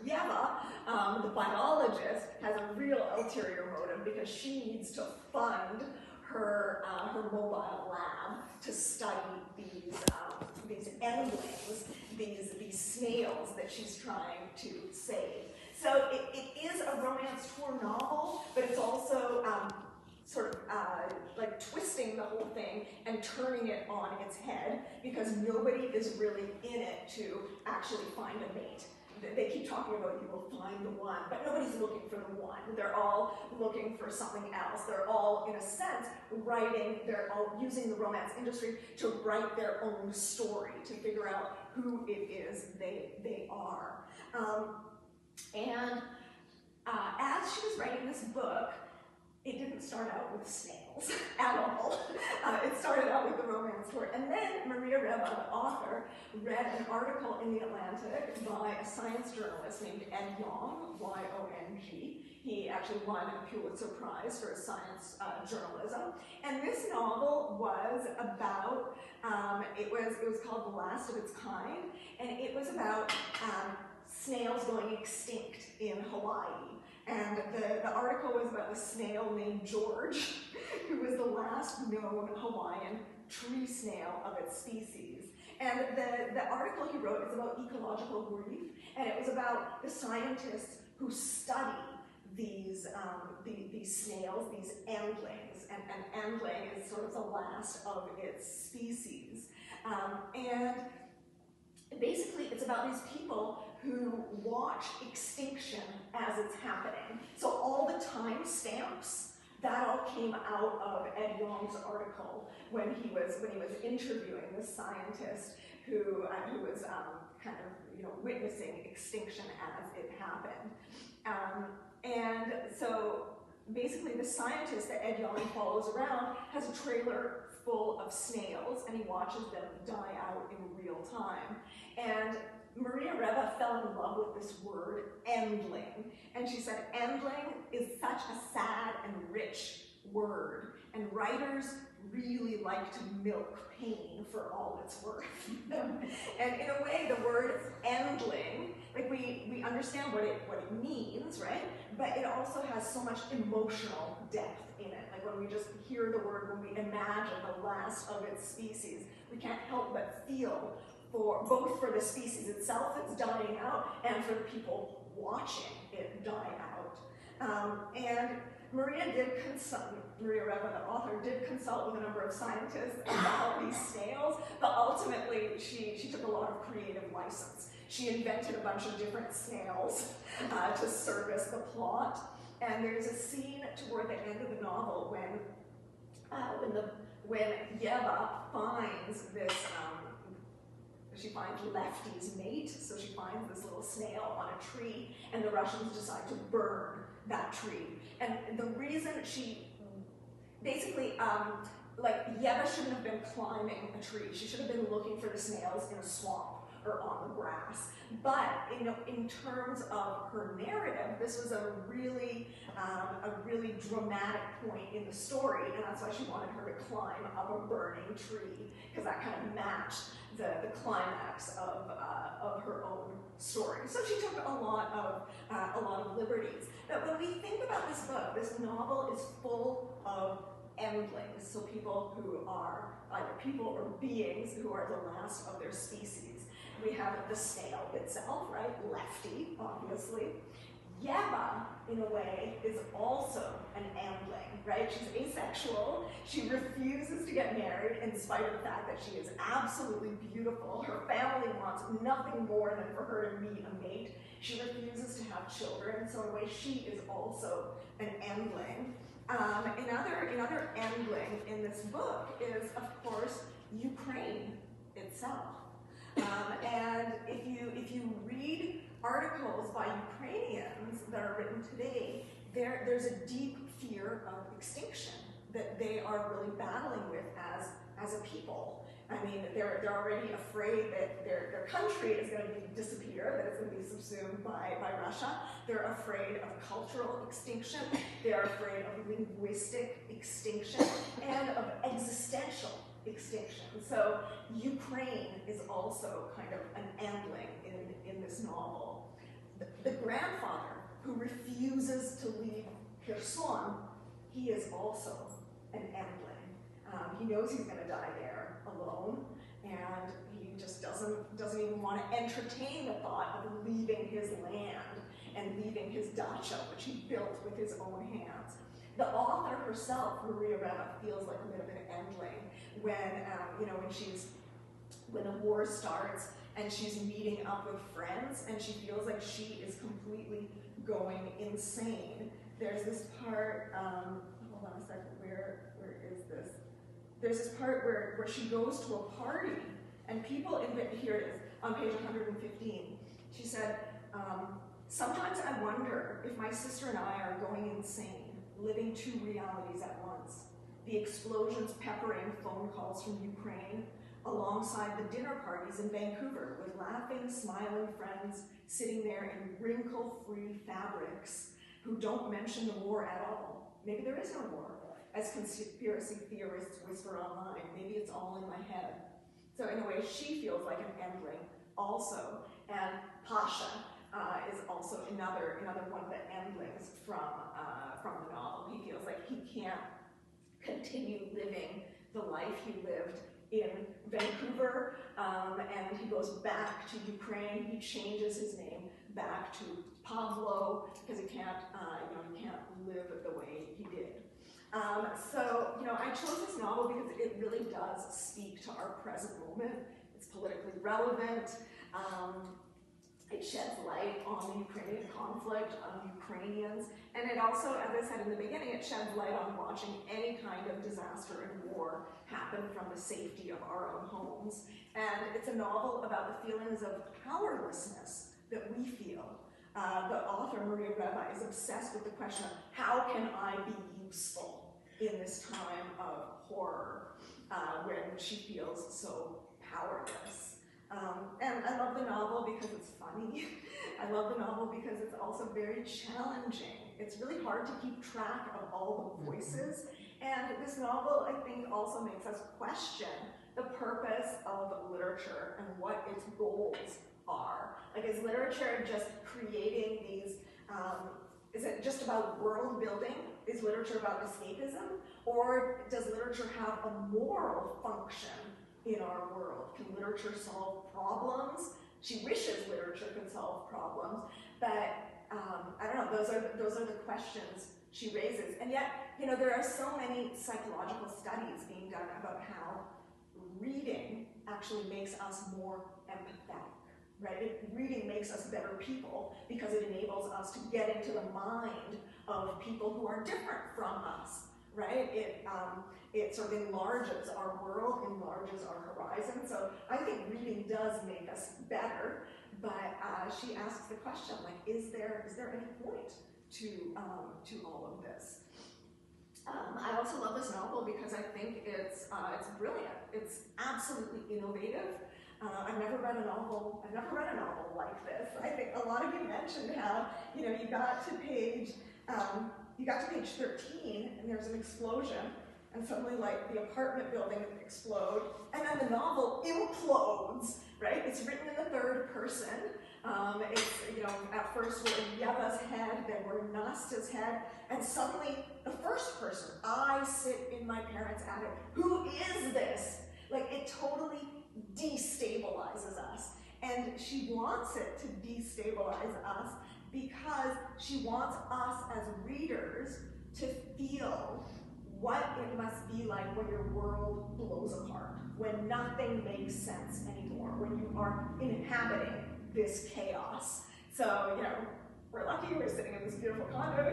Yeva, the biologist, has a real ulterior motive because she needs to fund her mobile lab to study these endlings, these snails that she's trying to save. So it is a romance tour novel, but it's also like twisting the whole thing and turning it on its head, because nobody is really in it to actually find a mate. They keep talking about you will find the one, but nobody's looking for the one. They're all looking for something else. They're all, in a sense, they're all using the romance industry to write their own story, to figure out who it is they are. As she was writing this book, it didn't start out with snails at all. It started out with the romance tour. And then Maria Reva, the author, read an article in The Atlantic by a science journalist named Ed Yong, Y-O-N-G. He actually won a Pulitzer Prize for his science journalism. And this novel was about, it was called The Last of Its Kind, and it was about snails going extinct in Hawaii. And the article was about a snail named George, who was the last known Hawaiian tree snail of its species. And the article he wrote is about ecological grief, and it was about the scientists who study these snails, these endlings, and an endling is sort of the last of its species. And basically, it's about these people who watch extinction as it's happening. So all the time stamps, that all came out of Ed Yong's article when he was interviewing this scientist who was kind of witnessing extinction as it happened. And so basically, the scientist that Ed Yong follows around has a trailer full of snails, and he watches them die out in real time. And Maria Reva fell in love with this word, endling. And she said, endling is such a sad and rich word, and writers really like to milk pain for all it's worth. And in a way, the word endling, like we understand what it means, right? But it also has so much emotional depth in it. Like when we just hear the word, when we imagine the last of its species, we can't help but feel both for the species itself that's dying out and for the people watching it die out. And Maria Reva, the author, did consult with a number of scientists about these snails, but ultimately she took a lot of creative license. She invented a bunch of different snails to service the plot. And there's a scene toward the end of the novel when Yeva finds this. She finds Lefty's mate, so she finds this little snail on a tree, and the Russians decide to burn that tree. And the reason like Yeva shouldn't have been climbing a tree. She should have been looking for the snails in a swamp or on the grass. But in terms of her narrative, this was a really dramatic point in the story, and that's why she wanted her to climb up a burning tree, because that kind of matched the climax of her own story. So she took a lot of liberties. But when we think about this book, this novel is full of endlings, so people who are either people or beings who are the last of their species. We have the snail itself, right? Lefty, obviously. Yeva, in a way, is also an endling, right? She's asexual. She refuses to get married in spite of the fact that she is absolutely beautiful. Her family wants nothing more than for her to meet a mate. She refuses to have children, so in a way, she is also an endling. Another endling in this book is, of course, Ukraine itself. And if you read articles by Ukrainians that are written today, there's a deep fear of extinction that they are really battling with as a people. I mean, they're already afraid that their country is going to disappear, that it's going to be subsumed by Russia. They're afraid of cultural extinction. They're afraid of linguistic extinction and of existential extinction. So Ukraine is also kind of an endling in this novel. The who refuses to leave Kherson, he is also an endling. He knows he's going to die there alone, and he just doesn't even want to entertain the thought of leaving his land and leaving his dacha, which he built with his own hands. The author herself, Maria Reva, feels like a bit of an endling when the war starts and she's meeting up with friends and she feels like she is completely going insane. There's this part, hold on a second, where is this? There's this part where she goes to a party and people here it is, on page 115. She said, sometimes I wonder if my sister and I are going insane, living two realities at once. The explosions peppering phone calls from Ukraine, alongside the dinner parties in Vancouver with laughing, smiling friends sitting there in wrinkle-free fabrics who don't mention the war at all. Maybe there is no war, as conspiracy theorists whisper online. Maybe it's all in my head. So in a way, she feels like an endling also. And Pasha is also another one of the endlings from the novel. He feels like he can't continue living the life he lived in Vancouver, and he goes back to Ukraine. He changes his name back to Pavlo because he can't live the way he did. So I chose this novel because it really does speak to our present moment. It's politically relevant. It sheds light on the Ukrainian conflict, on Ukrainians, and it also, as I said in the beginning, it sheds light on watching any kind of disaster and war happen from the safety of our own homes. And it's a novel about the feelings of powerlessness that we feel. The author, Maria Reva, is obsessed with the question of how can I be useful in this time of horror when she feels so powerless. And I love the novel because it's funny. I love the novel because it's also very challenging. It's really hard to keep track of all the voices. And this novel, I think, also makes us question the purpose of literature and what its goals are. Like, is literature just creating these, is it just about world building? Is literature about escapism? Or does literature have a moral function in our world? Can literature solve problems? She wishes literature could solve problems, but I don't know, those are the questions she raises. And yet, there are so many psychological studies being done about how reading actually makes us more empathetic, right? Reading makes us better people because it enables us to get into the mind of people who are different from us, right? It sort of enlarges our world, enlarges our horizon. So I think reading does make us better, but she asks the question, like, is there any point to all of this? I also love this novel because I think it's brilliant. It's absolutely innovative. I've never read a novel like this. I think a lot of you mentioned how you got to page 13 and there's an explosion, and suddenly like the apartment building explode, and then the novel implodes, right? It's written in the third person. It's, at first we're in Yeva's head, then we're in Nasta's head, and suddenly the first person, I sit in my parents' attic. Who is this? Like, it totally destabilizes us. And she wants it to destabilize us because she wants us as readers to feel what it must be like when your world blows apart, when nothing makes sense anymore, when you are inhabiting this chaos. So, we're lucky we're sitting in this beautiful condo